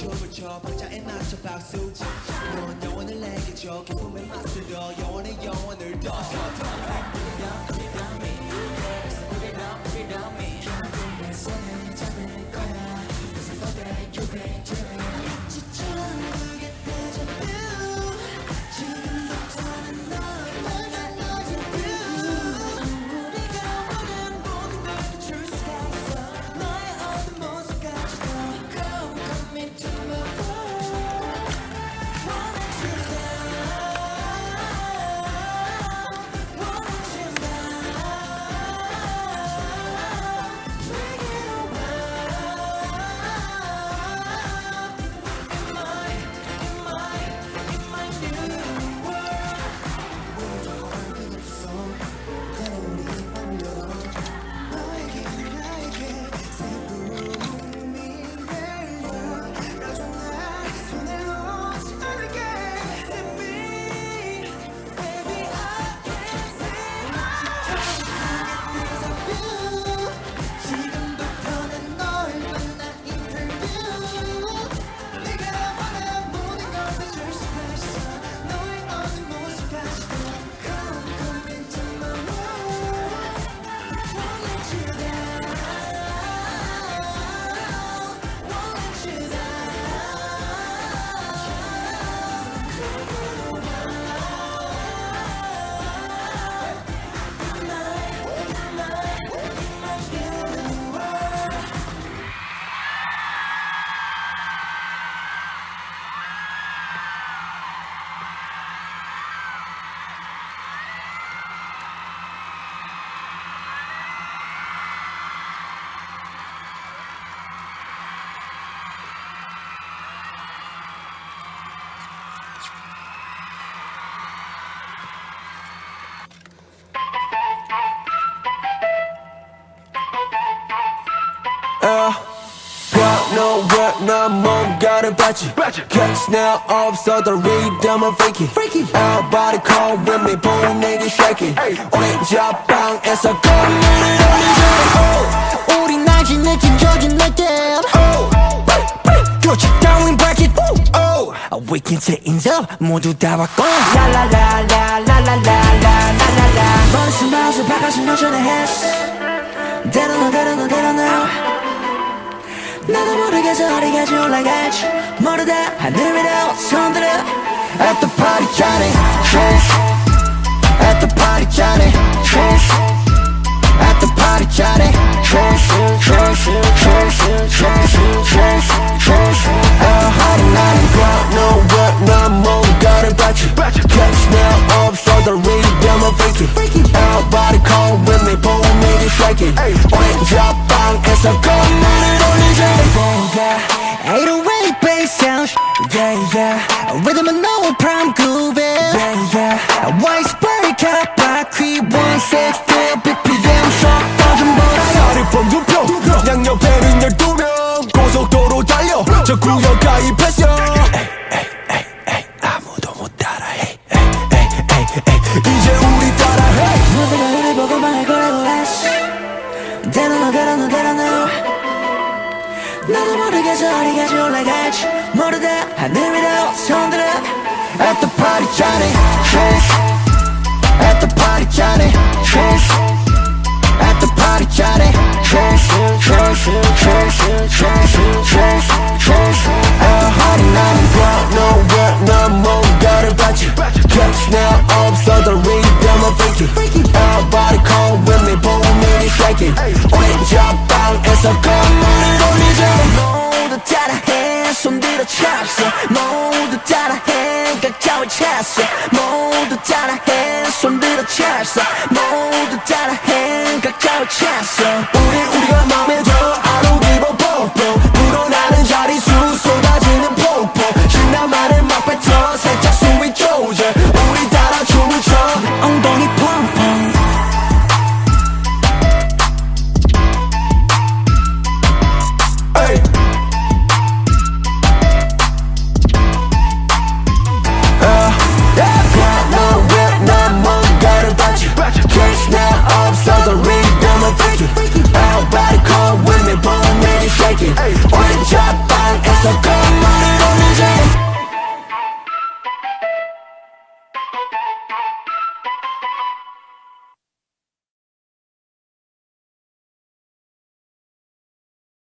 줘 붙여 박자에 맞춰 박수 넌 영혼을 내게 줘 기쁨의 맛을 더 영원의 영혼을 더 내 손을 잡을 거야 그래서 너의 유배 지쳐온 그게 대자뷰 지금부터는 너만 너의 뷰 우리가 원한 모든 걸 줄 수가 있어 너의 어두운 모습까지도 Come into my world Want you down Want you down Bring it 지금부터는 널 만나 인터뷰 네가 원하는 모든 걸 다 줄 수가 있어 너의 어두운 모습까지도 Come into my world Won't let you down Won't let you down got no work 난 뭔가를 봤지 Cause now 없어도 리듬은 freaky Our body call with me 보내기 shaky 오렌지 앞방에서 건물을 올리자 우린 알지 느낀 젖은 느낌 그렇지 darling break it We can change up 모두 다 바꿔 라라라라라라라라라라 머릿속 마우스 바깥은 여전히 했어 They don't know 나도 모르겠어 어디까지 올라갈지 모르다 하늘 위로 손들어 At the party Johnny At the party Johnny At the party Johnny 하루 나는 got no work 난 뭔가를 봤지 Cause now 없어도 리듬은 freaky Our body call with me 보내기 shaky 오렌지 앞방에서 건물을 올리자 808 bass sound Rhythm and no prime groove White spray cut 바퀴 160 BPM 섞어 좀 보라 사리폼 2표 양옆에는 12명 고속도로 달려 저 구역 가입했어 아무도 못 따라해 이제 우리 따라해 무대가 우리 보고만 할 거라고 했어 They don't know 나도 모르겠어 어디까지 올라갈지 모르다 하늘 위로 손들어 At the party Johnny At the party Johnny At the party Johnny 하루 나는 got no work 난 뭔가를 봤지 Cause now 없어도 리듬은 freaky Our body call with me 보내기 shaky 오렌지 앞방에서 건물을 올리자 모두 따라해 손들어 찼어 모두 따라해 각자의 찼어 모두 따라해 손들어 찼어 모두 따라해 각자의 찼어